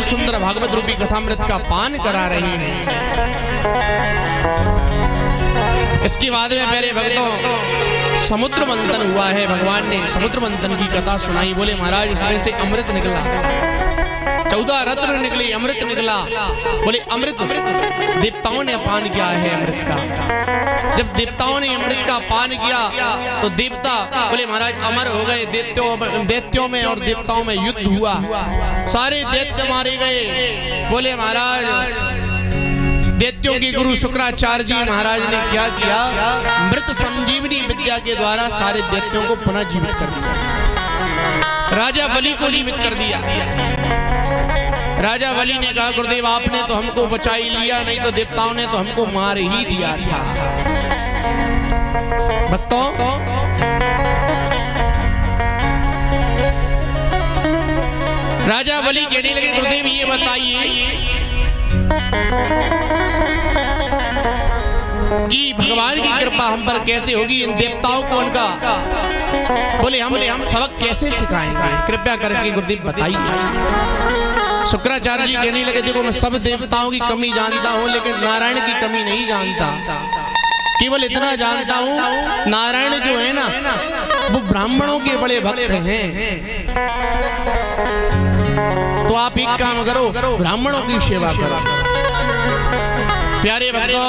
सुंदर भागवत रूपी कथामृत का पान करा रही हैं। इसके बाद में मेरे भक्तों समुद्र मंथन हुआ है। भगवान ने समुद्र मंथन की कथा सुनाई। बोले महाराज इसमें से अमृत निकला, 14 रत्न निकले, अमृत निकला। बोले अमृत देवताओं ने पान किया है अमृत का। जब देवताओं ने अमृत का पान किया तो देवता बोले महाराज अमर हो गए। दैत्यों में और देवताओं में युद्ध हुआ, सारे दैत्य मारे गए। बोले महाराज दैत्यों के गुरु शुक्राचार्य जी महाराज ने क्या किया, मृत संजीवनी विद्या के द्वारा सारे दैत्यों को पुनः जीवित कर दिया। राजा बलि को जीवित कर दिया। राजा बलि ने कहा गुरुदेव आपने तो हमको बचा ही लिया, नहीं तो देवताओं ने तो हमको मार ही दिया था। भक्तों राजा बलि कहने लगे गुरुदेव ये बताइए कि भगवान की कृपा हम पर कैसे होगी, इन देवताओं को उनका बोले हम सबक कैसे सिखाएंगे, कृपया करके गुरुदेव बताइए। शुक्राचार्य जी कहने लगे देखो मैं सब देवताओं की कमी जानता हूँ लेकिन नारायण की कमी नहीं जानता। केवल इतना जानता हूँ नारायण जो है ना वो ब्राह्मणों के बड़े भक्त हैं। तो आप एक काम करो ब्राह्मणों की सेवा करो। प्यारे भक्तों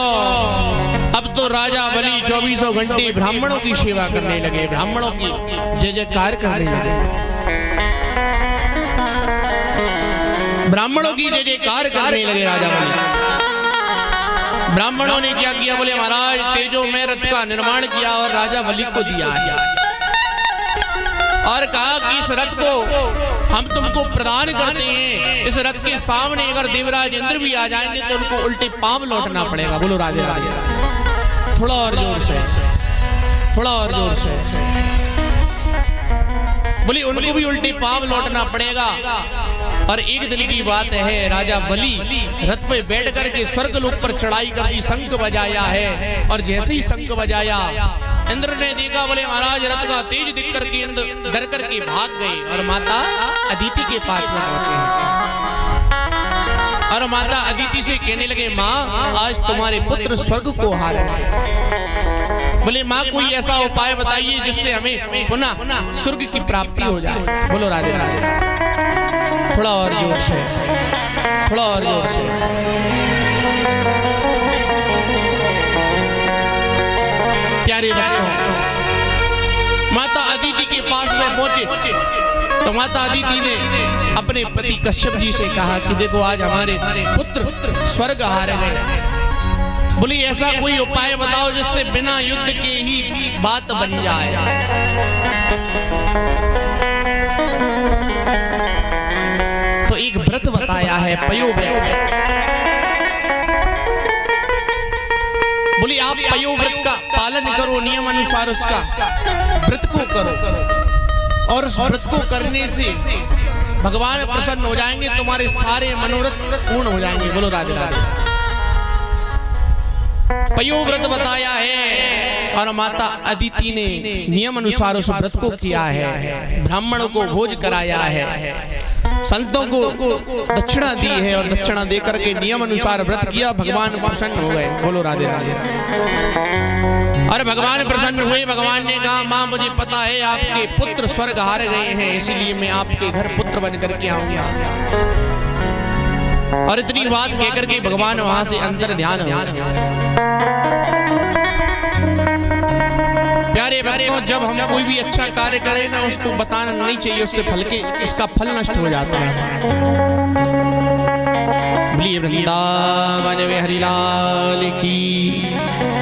अब तो राजा बलि 24 घंटे ब्राह्मणों की सेवा करने लगे, ब्राह्मणों की जय जयकार करने लगे, ब्राह्मणों की जय जयकार करने लगे राजा बलि। ब्राह्मणों ने क्या किया, बोले महाराज तेजो में रथ का निर्माण किया और राजा बलि को दिया है और कहा कि इस रथ को हम तुमको प्रदान करते हैं। इस रथ के सामने अगर देवराज इंद्र भी आ जाएंगे तो उनको उल्टे पांव लौटना पड़ेगा। बोलो राधे राधे। थोड़ा और जोर से, थोड़ा और जोर से। बोले उनको भी उल्टे पांव लौटना पड़ेगा। और एक दिन की बात है राजा बलि रथ पे बैठ करके स्वर्गलोक पर चढ़ाई कर दी, शंख बजाया है और जैसे ही शंख बजाया इंद्र ने देखा, बोले महाराज रथ का तेज दिख करके इंद्र डर करके भाग गए और माता अदिति के पास में पहुंचे और माता अदिति से कहने लगे माँ आज तुम्हारे पुत्र स्वर्ग को हारे। बोले माँ कोई ऐसा उपाय बताइए जिससे हमें पुनः स्वर्ग की प्राप्ति हो जाए। बोलो राधे राधे। थोड़ा और जोर से, थोड़ा और जोर से। प्यारे भक्तों माता अदिति के पास में पहुंचे तो माता अदिति ने अपने पति कश्यप जी से कहा कि देखो आज हमारे पुत्र स्वर्ग हार गए। बोली ऐसा कोई उपाय बताओ जिससे बिना युद्ध के ही बात बन जाए। तो एक व्रत बताया है पयोव्रत। बोली आप पयोव्रत का पालन करो, नियम अनुसार उसका व्रत को करो और उस व्रत को करने से भगवान प्रसन्न हो जाएंगे, तुम्हारे सारे मनोरथ पूर्ण हो जाएंगे। बोलो राधे राधे। पयोव्रत बताया है और माता अदिति ने नियम अनुसार उस व्रत को किया है, ब्राह्मणों को भोज कराया है, संतों को दक्षिणा दी है और दक्षिणा देकर के नियम अनुसार व्रत किया। भगवान प्रसन्न हो गए। बोलो राधे राधे। और भगवान प्रसन्न हुए। भगवान ने कहा माँ मुझे पता है आपके पुत्र स्वर्ग हार गए हैं, इसीलिए मैं आपके घर पुत्र बन करके आऊंगा। और इतनी बात कहकर के भगवान वहां से अंतर ध्यान हो गए। प्यारे भक्तों जब हम कोई भी अच्छा कार्य करें ना उसको बताना नहीं चाहिए, उससे उसका फल नष्ट हो जाता है। बोलिए वृंदावन में हरिलाल की,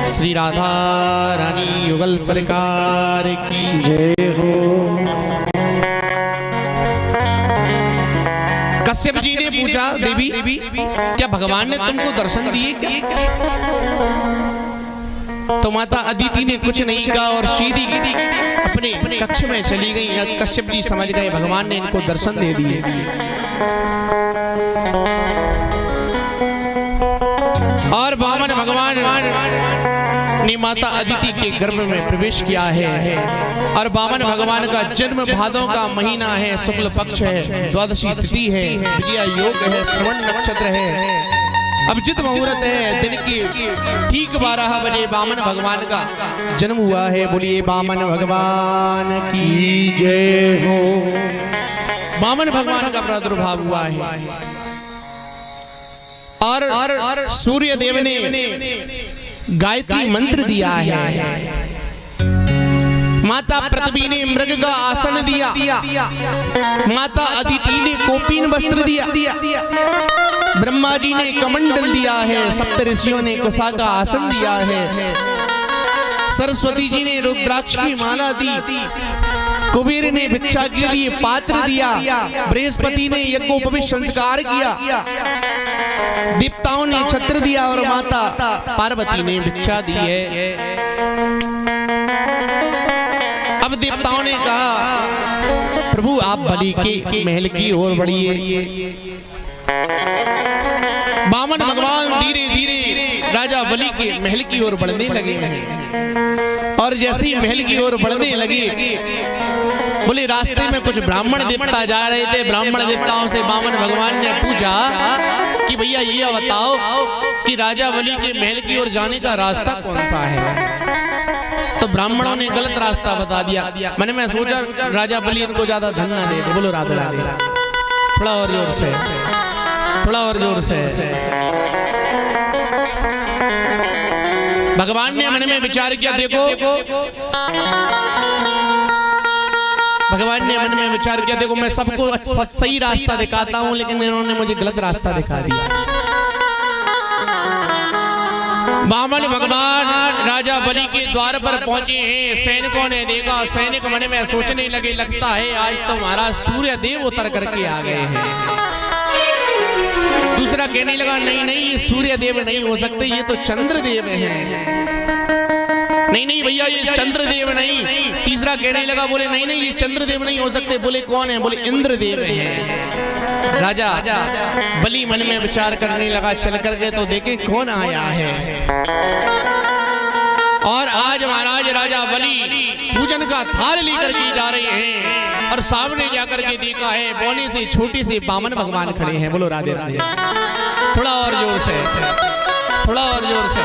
श्री राधा रानी युगल सरकार की जय हो। कश्यप जी ने पूछा देवी क्या भगवान ने तुमको दर्शन दिए क्या? तो माता अदिति ने कुछ नहीं कहा और सीधी अपने कक्ष में चली गई। कश्यप जी समझ गए भगवान ने इनको दर्शन दे दिए। और वामन भगवान ने माता अदिति के गर्भ में प्रवेश किया है और वामन भगवान का जन्म भादों का महीना है, शुक्ल पक्ष है, द्वादशी तिथि है, विजया योग है, श्रवण नक्षत्र है, अभिजित मुहूर्त है, दिन की ठीक 12 बजे वामन भगवान का जन्म हुआ है। बोलिए वामन भगवान की जय हो। वामन भगवान का प्रादुर्भाव हुआ है और सूर्य देव ने गायत्री मंत्र दिया है, माता पृथ्वी ने मृग का आसन दिया, माता अदिति ने कोपीन वस्त्र दिया, ब्रह्मा जी ने कमंडल दिया है, सप्त ऋषियों ने कुशा का आसन दिया है, सरस्वती जी ने रुद्राक्ष की माला दी, कुबेर ने भिक्षा के लिए पात्र दिया, बृहस्पति ने यज्ञोपवीत संस्कार किया, देवताओं ने छत्र दिया और माता पार्वती ने भिक्षा दी है। अब देवताओं ने कहा प्रभु आप बलि के महल की ओर बढ़िए। वामन भगवान धीरे धीरे राजा बलि के महल की ओर बढ़ने लगे हैं और जैसे ही महल की ओर बढ़ने लगे, बोले रास्ते में कुछ ब्राह्मण देवता जा रहे थे। ब्राह्मण देवताओं से वामन भगवान ने पूछा कि भैया ये बताओ कि राजा बलि के महल की ओर जाने का रास्ता कौन सा है। तो ब्राह्मणों ने गलत रास्ता बता दिया। मैंने मैं सोचा राजा बलि इनको ज्यादा धन ना दे। बोलो राधे राधे। थोड़ा और जोर से, थोड़ा और जोर से। भगवान ने मन में विचार किया, देखो भगवान ने मन में विचार किया, देखो मैं सबको सही रास्ता दिखाता हूं लेकिन इन्होंने मुझे गलत रास्ता दिखा दिया। वामन भगवान राजा बलि के द्वार पर पहुंचे हैं। सैनिकों ने देखा, सैनिक मन में सोचने लगे, लगता है आज तो महाराज सूर्य देव उतर करके आ गए हैं। दूसरा कहने लगा नहीं नहीं ये सूर्य देव नहीं हो सकते, ये तो चंद्रदेव हैं। नहीं नहीं भैया ये चंद्रदेव नहीं। तीसरा कहने लगा, बोले नहीं नहीं ये चंद्रदेव नहीं हो सकते। बोले कौन है? बोले इंद्रदेव हैं। राजा बलि मन में विचार करने लगा, चल करके तो देखे कौन आया है। और आज महाराज राजा बलि पूजन का थाल लेकर के जा रहे हैं और सामने जाकर के देखा है बोने से छोटे से वामन भगवान खड़े हैं। बोलो राधे राधे। थोड़ा और जोर से, थोड़ा और जोर से।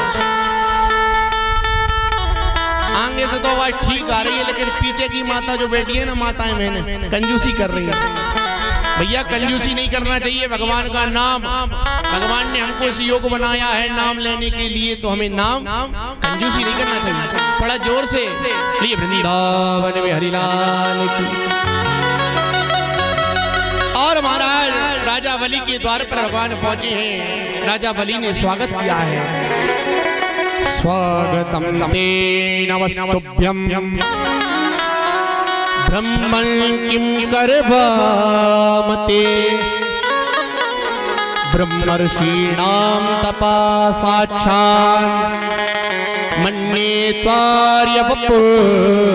आगे से तो आवाज ठीक आ रही है लेकिन पीछे की माता जो बैठी है ना, माताएं मैंने कंजूसी कर रही है। भैया कंजूसी नहीं करना चाहिए। भगवान का नाम, भगवान ने हमको इस योग बनाया है नाम लेने के लिए, तो हमें नाम कंजूसी नहीं करना चाहिए। थोड़ा जोर से लिए वृंदावन में हरिलाल की। और महाराज राजा बलि के द्वार पर भगवान पहुंचे हैं। राजा बलि ने स्वागत किया है। स्वागतम ते नमस्तुभ्यं ब्रह्मण किं करवामते ब्रह्मर्षीणां तपा साक्षात् मन्ये त्वार्य वपुर्धरम्।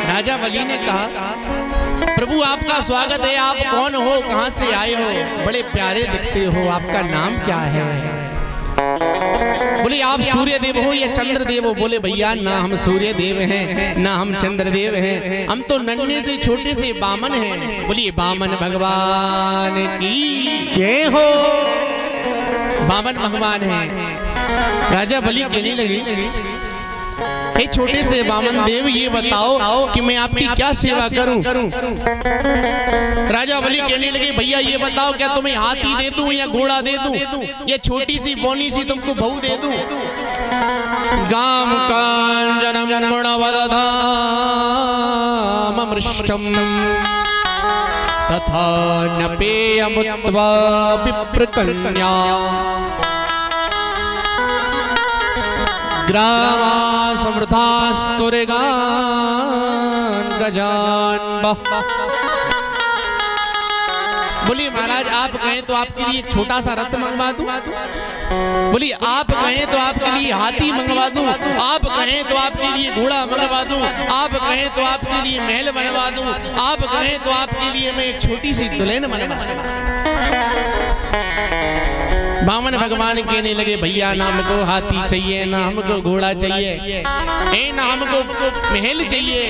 राजा बलि ने कहा प्रभु आपका स्वागत है, आप कौन हो, कहां से आए हो, बड़े प्यारे दिखते हो, आपका नाम क्या है। बोले आप सूर्य देव हो या चंद्र देव हो। बोले भैया ना हम सूर्य देव हैं ना हम चंद्र देव हैं, हम तो नन्हे से छोटे से वामन हैं। बोलिए वामन भगवान की जय हो। वामन भगवान है। राजा बलि कहने लगे हे छोटे से वामन देव ये बताओ कि मैं आपकी क्या सेवा करूं। राजा बलि कहने लगे भैया ये बताओ क्या तुम्हें हाथी दे दूं या घोड़ा दे दूं या छोटी सी बोनी सी तुमको बहू दे दूं। गाम कांचनम गुणवदधाम मृष्टम तथा न पेयमुत्वा विप्रकन्या ग्रामा समृद्धास्तुर्गान गजान। बोलिए महाराज आप कहें तो आपके लिए एक छोटा सा रथ मंगवा दूं। बोलिए आप कहें तो आपके लिए हाथी मंगवा दूं, आप कहें तो आपके लिए घोड़ा मंगवा दूं, आप कहें तो आपके लिए महल बनवा दूं, आप कहें तो आपके लिए मैं एक छोटी सी दुल्हन बनवा दूं। बामन भगवान कहने लगे भैया ना हमको हाथी चाहिए, ना हमको घोड़ा चाहिए, ना हमको महल चाहिए,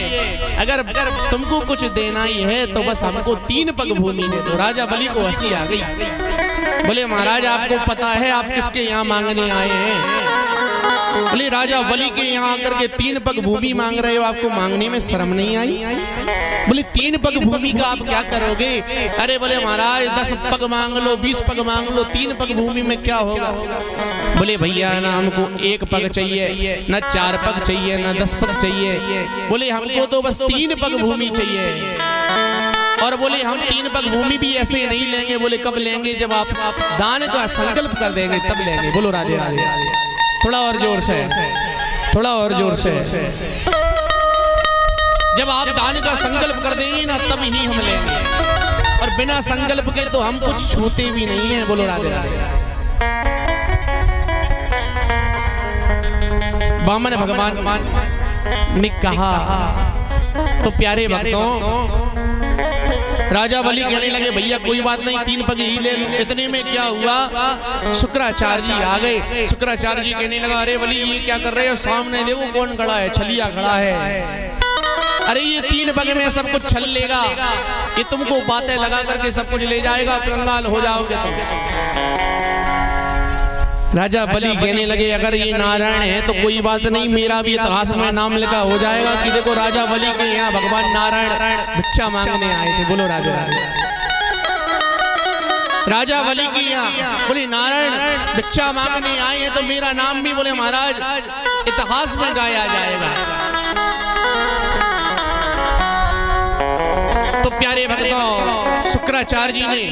अगर तुमको कुछ देना ही है तो बस हमको 3 पग भूमि दे दो। राजा बलि को हंसी आ गई। बोले महाराज आपको पता है आप किसके यहाँ मांगने आए हैं? बोले राजा बलि के यहाँ आकर के 3 पग भूमि मांग रहे हो, आपको मांगने में शर्म नहीं आई? बोले 3 पग भूमि का आप क्या करोगे? अरे बोले महाराज 10 पग मांग लो, 20 पग मांग लो, 3 पग भूमि में क्या होगा? बोले भैया ना हमको 1 पग चाहिए, ना 4 पग चाहिए, ना 10 पग चाहिए, बोले हमको तो बस 3 पग भूमि चाहिए। और बोले हम 3 पग भूमि भी ऐसे नहीं लेंगे। बोले कब लेंगे? जब आप दान का संकल्प कर देंगे तब लेंगे। बोलो राधे राधे। थोड़ा और जोर से, थोड़ा और जोर से। जब आप दान का संकल्प कर देंगे ना तब ही हम लेंगे, और बिना संकल्प के तो हम कुछ छूते भी नहीं है। बोलो राधे राधे। बामन भगवान ने कहा तो प्यारे भक्तों राजा बलि कहने लगे भैया कोई बात नहीं 3 पग ही ले लो। इतने में क्या हुआ, शुक्राचार्य जी आ गए। शुक्राचार्य जी कहने लगा अरे बलि ये क्या कर रहे हो? सामने देखो कौन खड़ा है, छलिया खड़ा है। अरे ये 3 पग में सब कुछ छल लेगा, ये तुमको बातें लगा करके सब कुछ ले जाएगा, कंगाल हो जाओगे तुम। राजा बलि कहने लगे अगर ये नारायण है तो कोई बात नहीं, मेरा भी इतिहास में नाम लिखा हो जाएगा कि देखो राजा बलि के यहाँ भगवान नारायण भिक्षा मांगने आए थे। बोलो राधे राधे। राजा बलि के यहाँ बोले नारायण भिक्षा मांगने आए हैं तो मेरा नाम भी बोले महाराज इतिहास में गाया जाएगा। तो प्यारे भक्तों शुक्राचार्य जी ने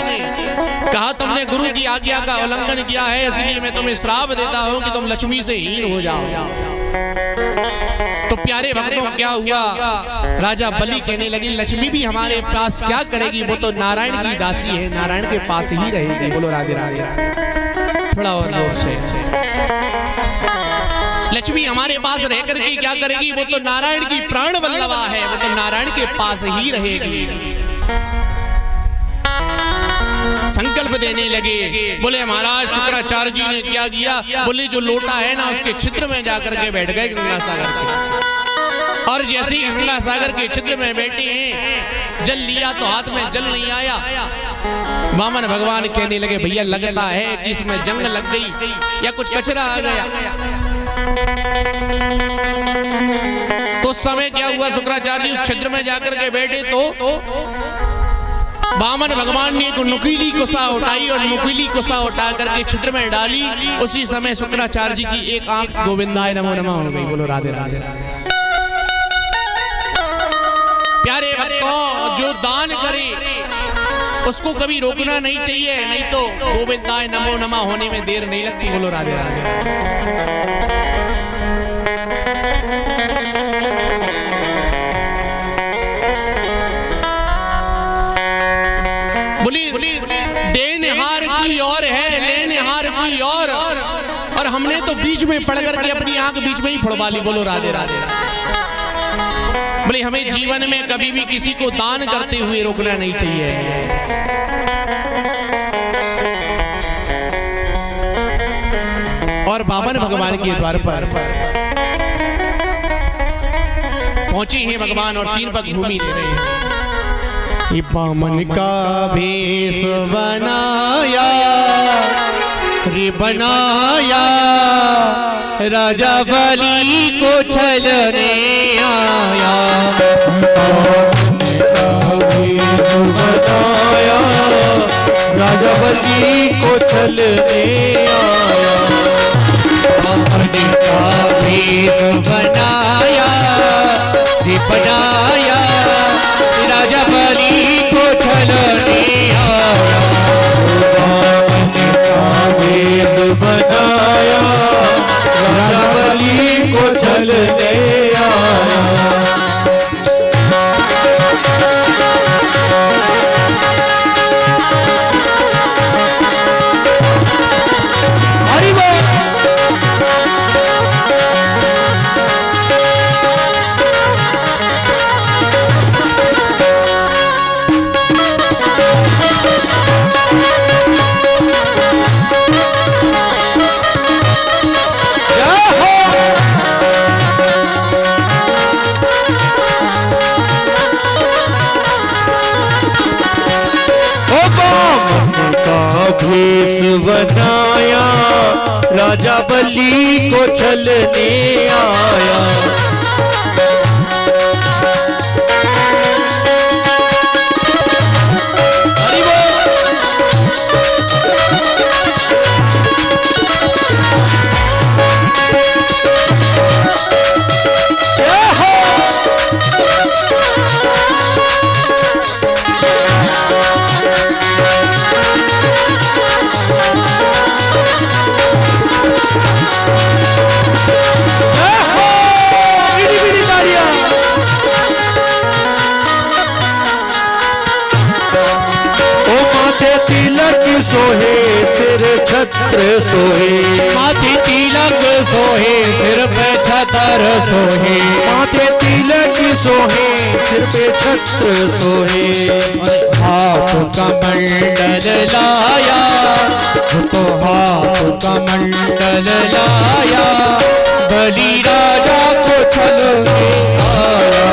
कहा तुमने गुरु की आज्ञा का उल्लंघन किया है, इसलिए मैं तुम्हें श्राप देता हूं कि तुम लक्ष्मी से हीन हो जाओ। तो प्यारे भक्तों क्या हुआ, राजा बलि कहने लगे लक्ष्मी भी हमारे पास क्या करेगी, वो तो नारायण की दासी है, नारायण के पास ही रहेगी। बोलो राधे राधे। थोड़ा और जोर से। लक्ष्मी हमारे पास रह करके क्या करेगी, वो तो नारायण की प्राण वल्लभा है, वो तो नारायण के पास ही रहेगी। संकल्प देने लगे। बोले महाराज शुक्राचार्य जी ने क्या किया, बोले जो लोटा है ना उसके छिद्र में जाकर के बैठ गए गंगा सागर के, और जैसे ही गंगा सागर के छिद्र में बैठे हैं जल लिया तो हाथ में जल नहीं आया। वामन भगवान कहने लगे भैया लगता है कि इसमें जंग लग गई या कुछ कचरा आ गया। तो उस समय क्या हुआ, शुक्राचार्य जी उस छिद्र में जाकर के बैठे तो वामन भगवान ने एक नुकीली कुसा उठाई और नुकीली कुसा उठा करके छिद्र में डाली। उसी समय शुक्राचार्य जी की एक आंख गोविंदाय नमो नमः हो गई। बोलो राधे राधे। प्यारे भक्तों जो दान करे उसको कभी रोकना नहीं चाहिए, नहीं तो गोविंदाय नमो नमः होने में देर नहीं लगती। बोलो राधे राधे। देनहार कोई और है, लेनहार कोई और हमने तो बीच में पड़ करके अपनी आंख बीच में ही फुड़वा ली। बोलो राधे राधे। बोले हमें जीवन में कभी भी किसी को दान करते हुए रोकना नहीं चाहिए। और वामन भगवान के द्वार पर पहुंचे हैं भगवान और 3 पग भूमि ले रहे हैं। वामन का भेष बनाया रे बनाया, राजा बलि को छलने आया। भेष बनाया राजा बलि को छलने आया। वामन का भेष बनाया रे बनाया, राजा बलि को छलने आया। वामन का भेष बनाया राजा बलि को छलने आया। भेष बनाया, राजा बलि को छलने आया। सोहे सिर छत्र सोहे, माथे तिलक सोहे सिर पे छतर सोहे, माथे तिलक सोहे सिर पे छत्र सोहे। हाथ कमंडल लाया, तो हाथ कमंडल लाया, बलि राजा को छलने आया।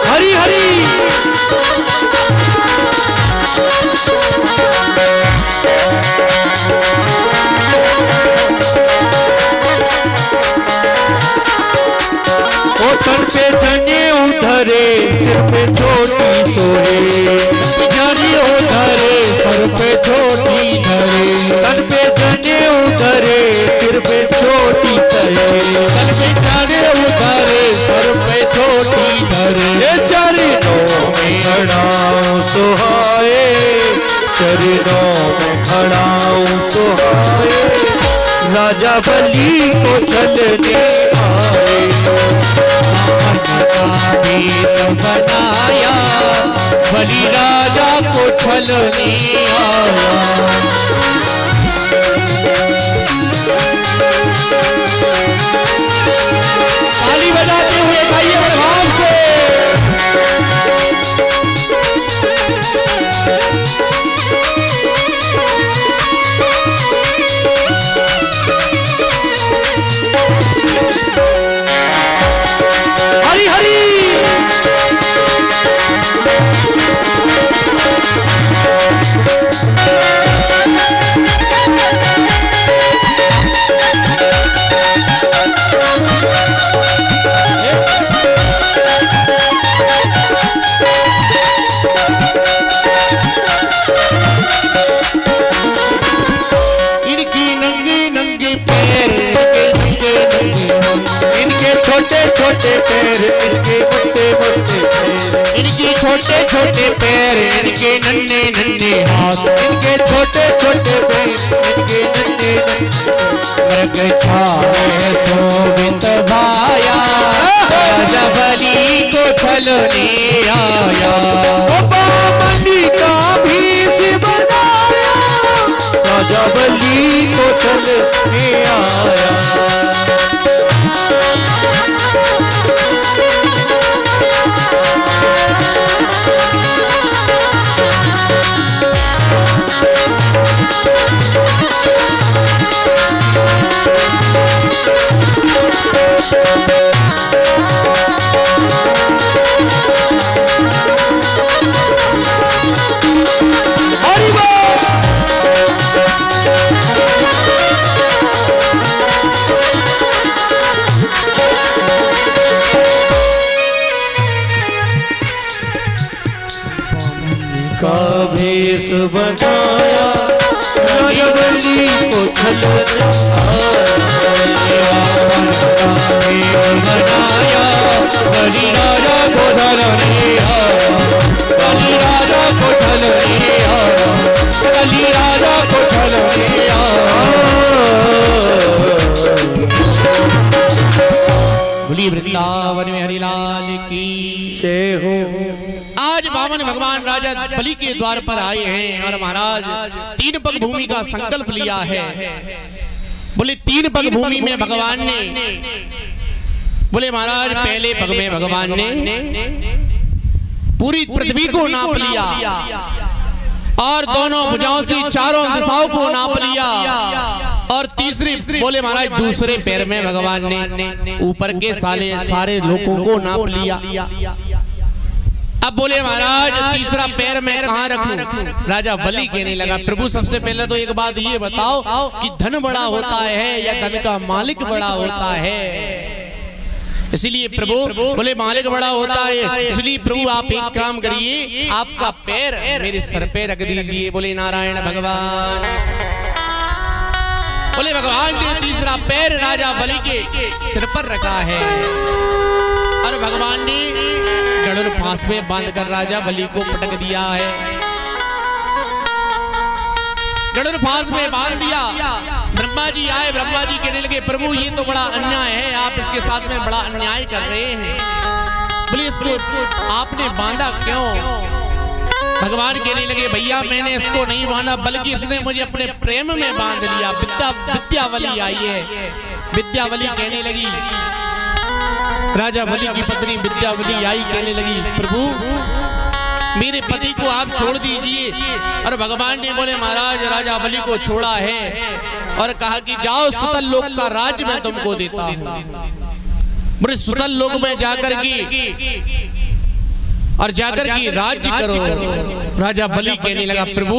हरी हरी तन पे जने उधरे सिर पे छोटी सोहे, जने उधरे सर पे छोटी धरे, तन पे जने उधरे सिर पे छोटी सहे, तन पे जने उधरे सर पे छोटी धरे। चरणों में खड़ाऊं सुहाए, चरणों में खड़ाऊं सुहाए, राजा बलि को छलने आए। भेष बनाया, बलि राजा को छलने आया। ताली बजाते हुए गाइए बड़े भाव से। हरी हरी छोटे छोटे पैर इनके मोटे मोटे पैर, इनके छोटे छोटे पैर इनके नन्हे नन्हे हाथ, इनके छोटे छोटे पैर इनके नन्हे नन्हे। मृग छाले शोभित भाया, राजा बलि को छलने आया। बामनी का भेष बनाया, राजा बलि को छलने आया। का भेष बनाया, राजा बलि को छलने बनाया, बलि राजा को छलने आया, बलि राजा को छलने आया, बलि राजा को छलने आया। बोलिए वृंदावन में हरिलाल की जय हो। आज बामन भगवान राजा बलि के द्वार पर आए हैं और महाराज 3 पग भूमि का संकल्प लिया है। बोले 3 पग भूमि में भगवान ने, बोले महाराज पहले पग में भगवान ने पूरी पृथ्वी को नाप लिया और दोनों भुजाओं से चारों दिशाओं को नाप लिया और तीसरी बोले महाराज दूसरे पैर में भगवान ने ऊपर के सारे लोगों को नाप लिया। अब बोले महाराज तीसरा पैर मैं कहाँ रखूं? राजा बलि कहने लगा प्रभु सबसे पहले तो एक बात ये बताओ कि धन बड़ा होता है या धन का मालिक बड़ा होता है? इसलिए प्रभु बोले मालिक बड़ा होता है, इसलिए प्रभु आप एक काम करिए, आपका पैर मेरे सर पे रख दीजिए। बोले नारायण भगवान। बोले भगवान ने तीसरा पैर राजा बलि के सिर पर रखा है और भगवान ने गरुड़ फांस में बांधकर राजा बलि को पटक दिया है। गरुड़ फांस में बांध दिया। ब्रह्मा जी आए, ब्रह्मा जी कहने लगे प्रभु ये तो बड़ा अन्याय है, आप इसके साथ में बड़ा अन्याय कर रहे हैं। बोले इसको आपने बांधा क्यों? भगवान कहने लगे भैया मैंने इसको नहीं बांधा बल्कि इसने मुझे अपने प्रेम में बांध लिया। विद्यावली आई है। विद्यावली कहने लगी, राजा बलि की पत्नी विद्यावली आई, कहने लगी प्रभु मेरे पति को आप छोड़ दीजिए। और भगवान ने बोले महाराज राजा बलि को छोड़ा है और कहा कि जाओ सुतल लोक का राज्य मैं तुमको देता हूं। बोले सुतल लोक में जाकर की और जाकर की राज्य करो। राजा बलि कहने लगा प्रभु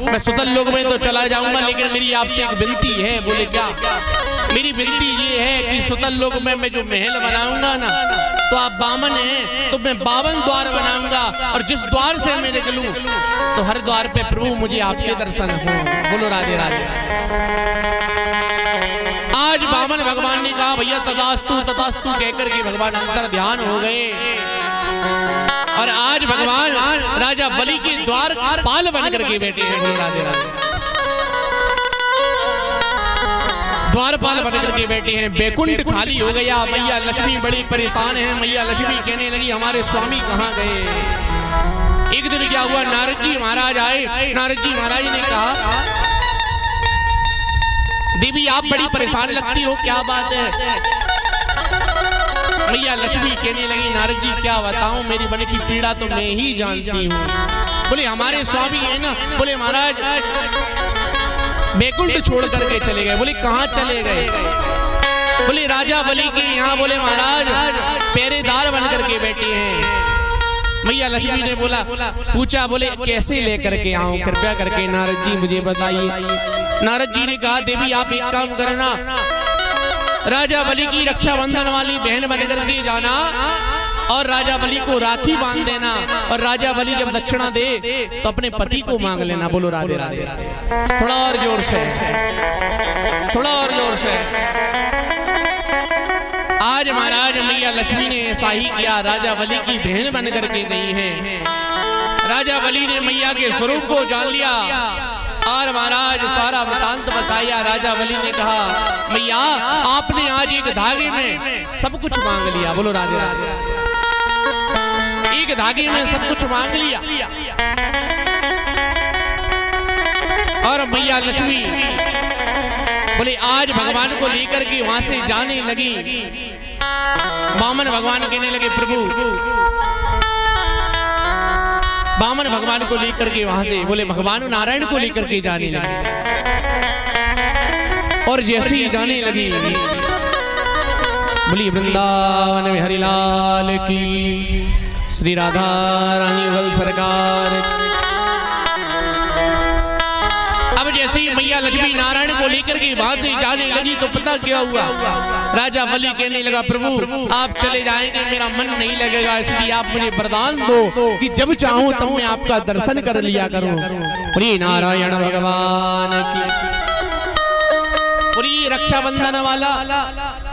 मैं सुतल लोक में तो चला जाऊंगा लेकिन मेरी आपसे एक विनती है। बोले क्या? मेरी विनती ये है कि सुतल लोक में मैं जो महल बनाऊंगा ना तो आप बामन हैं तो मैं 52 द्वार बनाऊंगा और जिस द्वार से मैं निकलूं तो हर द्वार पे प्रभु मुझे आपके दर्शन हो। बोलो राधे राधे। आज बामन भगवान ने कहा भैया तथास्तु तथास्तु कहकर के भगवान अंतर ध्यान हो गए और आज भगवान राजा बलि के द्वार पाल बन करके बैठे हैं। बोलो राधे राधे। द्वारपाल बन करके बैठे हैं। बैकुंठ खाली हो गया। मैया लक्ष्मी बड़ी परेशान है। मैया लक्ष्मी कहने लगी हमारे स्वामी कहाँ गए? एक दिन क्या हुआ, नारद जी महाराज आए। नारद जी महाराज ने कहा देवी आप बड़ी परेशान लगती हो, क्या बात है? मैया लक्ष्मी कहने लगी नारद जी क्या बताऊं, मेरी मन की पीड़ा तो मैं ही जानती हूँ। बोले हमारे स्वामी है ना? बोले महाराज बैकुंठ छोड़ करके चले गए। बोले कहाँ चले गए? बोले राजा बलि के यहाँ बोले महाराज पहरेदार बन करके बैठे हैं। मैया लक्ष्मी ने बोला पूछा बोले कैसे लेकर के आऊं, कृपया करके नारद जी मुझे बताइए। नारद जी ने कहा देवी आप एक काम करना, राजा बलि की रक्षाबंधन वाली बहन बन करके जाना और राजा बलि को राखी बांध देना और राजा बलि जब दक्षिणा दे तो अपने पति को मांग लेना। बोलो राधे राधे। थोड़ा और जोर से, थोड़ा और जोर से। आज महाराज मैया लक्ष्मी ने ऐसा ही किया, राजा बलि की बहन बन करके गई है। राजा बलि ने मैया के स्वरूप को जान लिया और महाराज सारा वृतांत बताया। राजा बलि ने कहा मैया आपने आज एक धागे में सब कुछ मांग लिया। बोलो राधे राधे। एक धागे में सब कुछ मांग लिया और मैया लक्ष्मी बोले आज भगवान को लेकर के वहां से जाने लगी। वामन भगवान कहने लगे प्रभु, वामन भगवान को लेकर के वहां से बोले भगवान नारायण को लेकर के जाने लगी और जैसे ही जाने लगी बोली वृंदावन में हरिलाल की, श्री राधा रानी वल सरकार। अब जैसे ही मैया लक्ष्मी नारायण को लेकर के वहां से जाने लगी तो पता क्या हुआ, राजा बलि कहने लगा प्रभु आप चले जाएंगे मेरा मन नहीं लगेगा, इसलिए आप मुझे वरदान दो कि जब चाहूं तब मैं आपका दर्शन कर लिया करूं। श्री नारायण भगवान की। पूरी रक्षाबंधन वाला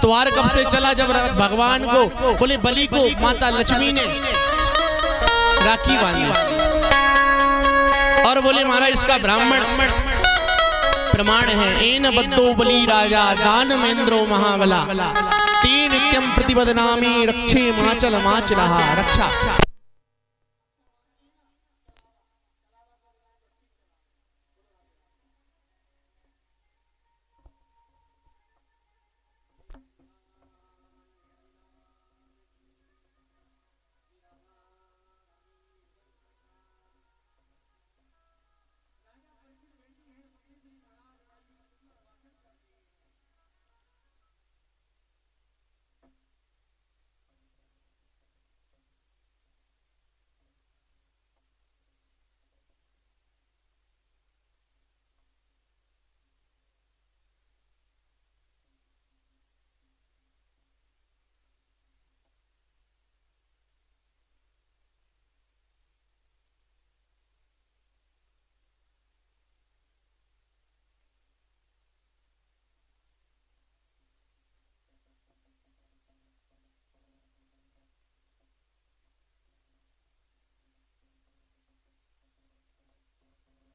त्योहार कब से चला, जब भगवान को बोले बलि को माता लक्ष्मी ने राखी बांधी और बोले महाराज इसका ब्राह्मण प्रमाण है। एन बद्धो बलि राजा दान मेंद्रो महाबला, तीन नित्यम प्रतिपदनामी रक्षे माचल माच रहा। रक्षा